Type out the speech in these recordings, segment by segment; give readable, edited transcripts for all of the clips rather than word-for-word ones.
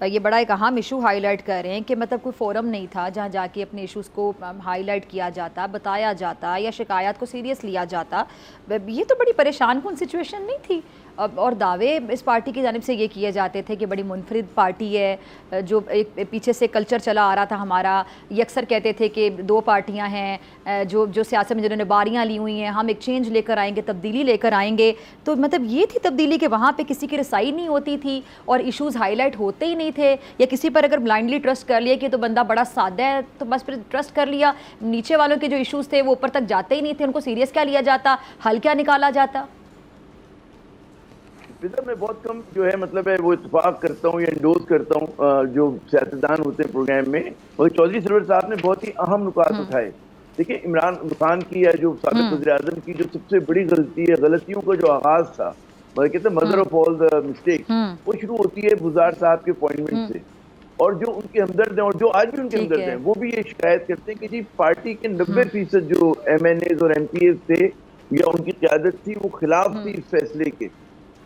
ये बड़ा एक अहम इशू हाईलाइट कर रहे हैं कि मतलब कोई फोरम नहीं था जहां जाके अपने इश्यूज़ को हाईलाइट किया जाता, बताया जाता या शिकायत को सीरियस लिया जाता। ये तो बड़ी परेशान कुन सिचुएशन नहीं थी। और दावे इस पार्टी की जानिब से ये किए जाते थे कि बड़ी मुनफरिद पार्टी है, जो एक पीछे से कल्चर चला आ रहा था हमारा। ये अक्सर कहते थे कि दो पार्टियां हैं जो जो सियासत में जिन्होंने बारियां ली हुई हैं, हम एक चेंज लेकर आएंगे, तब्दीली लेकर आएंगे। तो मतलब ये थी तब्दीली के वहाँ पे किसी की रसाई नहीं होती थी और इश्यूज़ हाईलाइट होते ही नहीं थे, या किसी पर अगर ब्लाइंडली ट्रस्ट कर लिया कि तो बंदा बड़ा सादा है तो बस फिर ट्रस्ट कर लिया, नीचे वालों के जो इश्यूज़ थे वो ऊपर तक जाते ही नहीं थे, उनको सीरियस क्या लिया जाता, हल क्या निकाला जाता। मैं बहुत कम जो है मतलब है वो इत्तेफाक करता हूँ या इंडोज करता हूँ जो सियासतदान होते हैं प्रोग्राम में। और चौधरी सरवर साहब ने बहुत ही अहम नुकात उठाए। देखिए, इमरान खान की या जो साबिक वज़ीर आज़म की जो सबसे बड़ी गलती है, गलतियों का जो आगाज था, मतलब कहते हैं mother of all the mistakes, वो शुरू होती है बुज़दार साहब के अपॉइंटमेंट से। और जो उनके हमदर्द हैं और जो आज भी उनके हमदर्द हैं, वो भी ये शिकायत करते हैं कि जी पार्टी के 90% जो MNAs और MPs थे या उनकी क़यादत थी, वो खिलाफ थी इस फैसले के।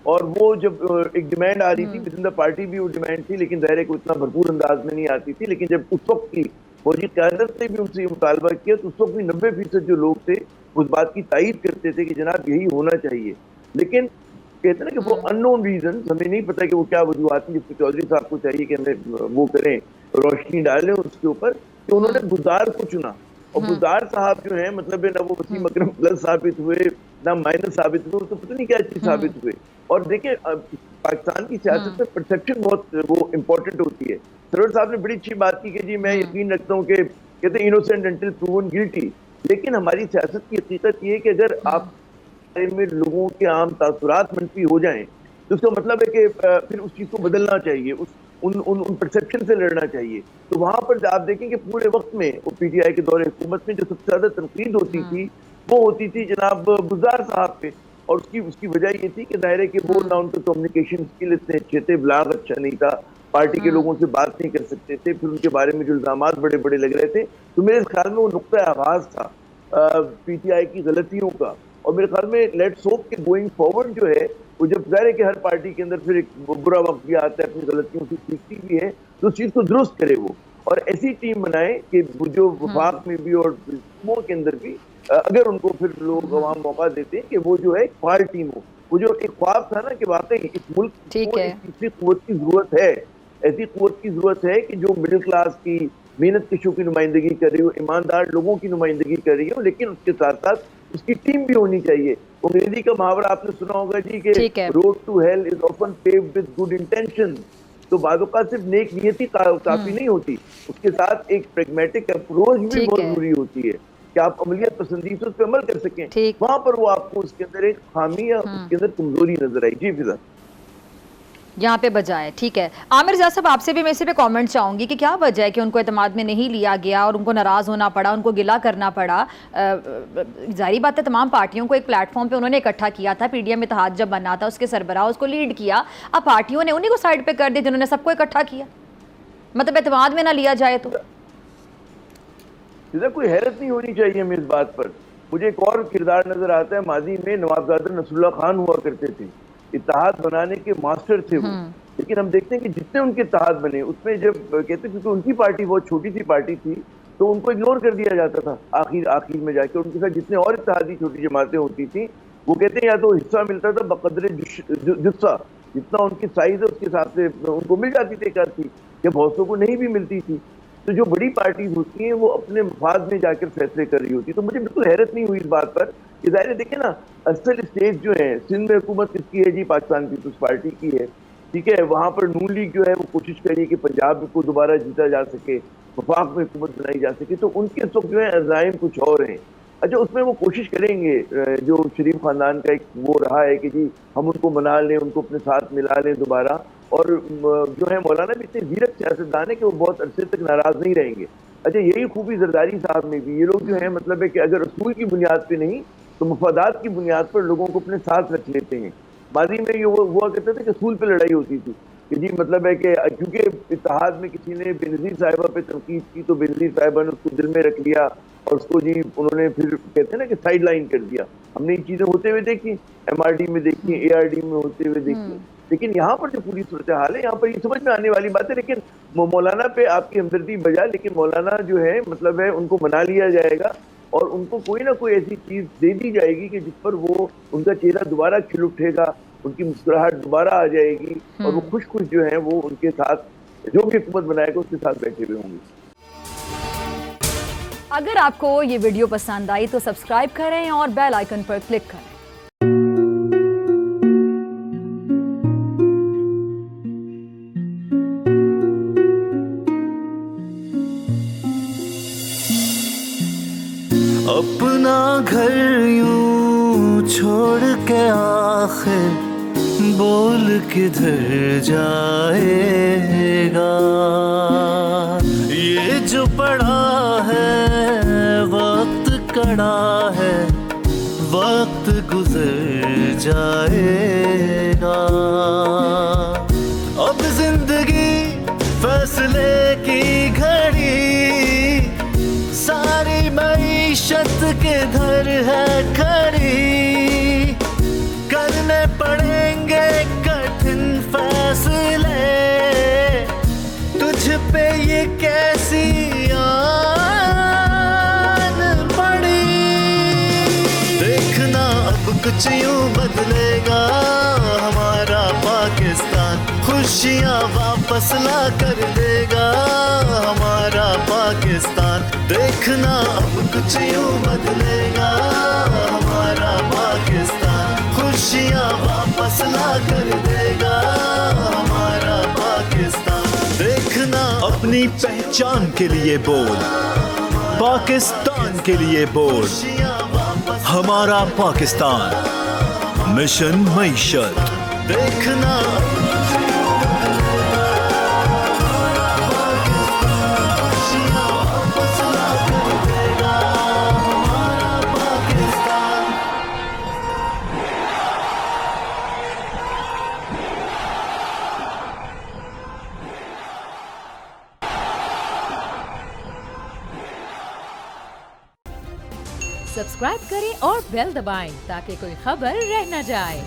और वो जब एक डिमांड आ रही थी विद इन द पार्टी भी वो डिमांड थी, लेकिन ज़ाहिर है को इतना भरपूर अंदाज में नहीं आती थी। लेकिन जब उस वक्त की फौजी क़यादत ने भी उनसे मुतालबा किया तो उस वक्त भी 90% जो लोग थे उस बात की तायीद करते थे कि जनाब यही होना चाहिए। लेकिन कहते हैं ना कि वो अननोन रीजन, हमें नहीं पता कि वो क्या वजूहत थी, जिसको चौधरी साहब को चाहिए कि हमें वो करें, रोशनी डालें उसके ऊपर, कि उन्होंने बुज़दार को चुना। और बुज़दार साहब जो है मतलब ना वो वसीम अकरम प्लस साबित हुए, ना माइनस साबित हुए, तो पता नहीं क्या चीज साबित हुए। और देखिए पाकिस्तान की सियासत में परसेप्शन बहुत वो इम्पोर्टेंट होती है। सरवर साहब ने बड़ी अच्छी बात की कि जी मैं यकीन रखता हूँ कि कहते हैं इनोसेंट अंटिल प्रूवन गिल्टी। लेकिन हमारी सियासत की हकीकत ये है कि अगर आप में लोगों के आम तासुरात मनफी हो जाएं तो उसका मतलब है कि फिर उस चीज को बदलना चाहिए, उस उन उन उन परसेप्शन से लड़ना चाहिए। तो वहां पर आप देखें कि पूरे वक्त में वो PTI के दौरे हुकूमत में जो सबसे ज्यादा तनकीद होती थी वो होती थी जनाब बुज़दार साहब पे। और उसकी उसकी वजह ये थी कि दायरे है कि वो ना उनके कम्युनिकेशन स्किल इतने अच्छे थे, ब्लाग अच्छा नहीं था, पार्टी के लोगों से बात नहीं कर सकते थे, फिर उनके बारे में जो इल्जाम बड़े बड़े लग रहे थे। तो मेरे ख्याल में वो नुक्ता आगाज था PTI की गलतियों का। और मेरे ख्याल में लेट्स होप कि गोइंग फॉरवर्ड जो है वो, जब जाहिर है कि हर पार्टी के अंदर फिर एक बुरा वक्त भी आता है, अपनी गलतियों से सीखती भी है, तो उस चीज को दुरुस्त करे वो। और ऐसी टीम बनाए कि जो वफाक में भी और के अंदर भी अगर उनको फिर लोग वहां मौका देते हैं कि वो जो है फाल टीम हो। वो जो एक ख्वाब था ना कि वाकई इस मुल्क को एक तीसरी कुव्वत की जरूरत है, ऐसी कुव्वत की जरूरत है कि जो मिडिल क्लास की मेहनत कशों की नुमाइंदगी कर रही हो, ईमानदार लोगों की नुमाइंदगी कर रही हो, लेकिन उसके साथ साथ उसकी टीम भी होनी चाहिए। अंग्रेजी का मुहावरा आपने सुना होगा जी कि road to hell is often paved with good intention. तो बाज़ औक़ात सिर्फ नेक नियति काफी नहीं होती, उसके साथ एक प्रैग्मेटिक अप्रोच भी बहुत जरूरी होती है कि आप अमलियत पसंदी से उस पर अमल कर सकें। वहां पर वो आपको उसके अंदर एक खामी या उसके अंदर कमजोरी नजर आई। जी फिजा यहाँ पे बजाय ठीक है। आमिर ज़ा साहब, आपसे भी मैं इसी पे कमेंट चाहूँगी कि क्या वजह है कि उनको एतमाद में नहीं लिया गया और उनको नाराज़ होना पड़ा, उनको गिला करना पड़ा। जाहिर बात है तमाम पार्टियों को एक प्लेटफॉर्म पे उन्होंने इकट्ठा किया था, PDM इत्तेहाद जब बना था उसके सरबराह उसको लीड किया। अब पार्टियों ने उन्हीं को साइड पे कर दिया जिन्होंने सबको इकट्ठा किया, मतलब एतमाद में ना लिया जाए तो कोई हैरत नहीं होनी चाहिए हमें इस बात पर। मुझे एक और किरदार नजर आता है, माजी में नवाबजादा नसरुल्लाह खान हुआ करते थे, इत्तेहाद बनाने के मास्टर थे वो। लेकिन हम देखते हैं कि जितने उनके इत्तेहाद बने उसमें जब कहते क्योंकि उनकी पार्टी बहुत छोटी सी पार्टी थी तो उनको इग्नोर कर दिया जाता था आखिर में जाके। उनके साथ जितने और इत्तेहादी छोटी जमातें होती थी वो कहते हैं या तो हिस्सा मिलता था बकदरे जुस्सा, जितना उनकी साइज है उसके हिसाब से उनको मिल जाती थी एक आध चीज, या बहुत को नहीं भी मिलती थी। तो जो बड़ी पार्टीज होती हैं वो अपने मफाद में जाकर फैसले कर रही होती। तो मुझे बिल्कुल हैरत नहीं हुई इस बात पर कि जाहिर देखे ना असल स्टेज जो है सिंध में हुकूमत किसकी है जी, पाकिस्तान पीपल्स पार्टी की है, ठीक है। वहां पर नून लीग जो है वो कोशिश करी कि पंजाब को दोबारा जीता जा सके, वफाक में हुकूमत बनाई जा सके। तो उनके सब जो है अज़ाइम कुछ और हैं। अच्छा, उसमें वो कोशिश करेंगे, जो शरीफ खानदान का एक वो रहा है कि जी हम उनको मना लें, उनको अपने साथ मिला लें दोबारा। और जो है मौलाना भी इतने जीरक सियासतदान है कि वो बहुत अरसे तक नाराज नहीं रहेंगे। अच्छा, यही खूबी जरदारी साहब में भी, ये लोग जो है मतलब है कि अगर असूल की बुनियाद पे नहीं तो मफादात की बुनियाद पर लोगों को अपने साथ रख लेते हैं। माजी में ये हुआ करता था कि असूल पे लड़ाई होती थी कि जी मतलब है कि क्योंकि इत्तेहाद में किसी ने बेनज़ीर साहिबा पे तनकीद की तो बेनज़ीर साहिबा ने उसको दिल में रख लिया और उसको जी उन्होंने फिर कहते हैं ना कि साइड लाइन कर दिया। हमने ये चीजें होते हुए देखी, MRD में देखी, ARD में होते हुए देखी। लेकिन यहाँ पर जो पूरी सूरत हाल है, यहाँ पर ये समझ में आने वाली बात है। लेकिन मौलाना पे आपकी हमदर्दी बजा, लेकिन मौलाना जो है मतलब है उनको मना लिया जाएगा और उनको कोई ना कोई ऐसी चीज दे दी जाएगी कि जिस पर वो उनका चेहरा दोबारा खिल उठेगा, उनकी मुस्कुराहट दोबारा आ जाएगी और वो खुश खुश जो है वो उनके साथ जो भी हुकूमत बनाएगा उसके साथ बैठे हुए होंगे। अगर आपको ये वीडियो पसंद आई तो सब्सक्राइब करें और बेल आइकन पर क्लिक करें। अपना घर यूं छोड़ के आखिर बोल किधर जाएगा। ये जो पड़ा है वक्त कड़ा है, वक्त गुजर जाएगा। अब जिंदगी फैसले की घड़ी, सारी मईशत किधर है खड़ी। करने पड़ेंगे कठिन फैसले, तुझ पे ये कैसी आन पड़ी। देखना अब कुछ यूं बदलेगा हमारा पाकिस्तान, खुशियाँ वापस ला कर देगा हमारा पाकिस्तान। देखना अब कुछ यूं बदलेगा हमारा पाकिस्तान, खुशियाँ वापस ला कर देगा हमारा पाकिस्तान। देखना अपनी पहचान के लिए बोल, पाकिस्तान के लिए बोल, हमारा पाकिस्तान मिशन मईशत। देखना सब्सक्राइब करें और बेल दबाएं ताकि कोई खबर रह न जाए।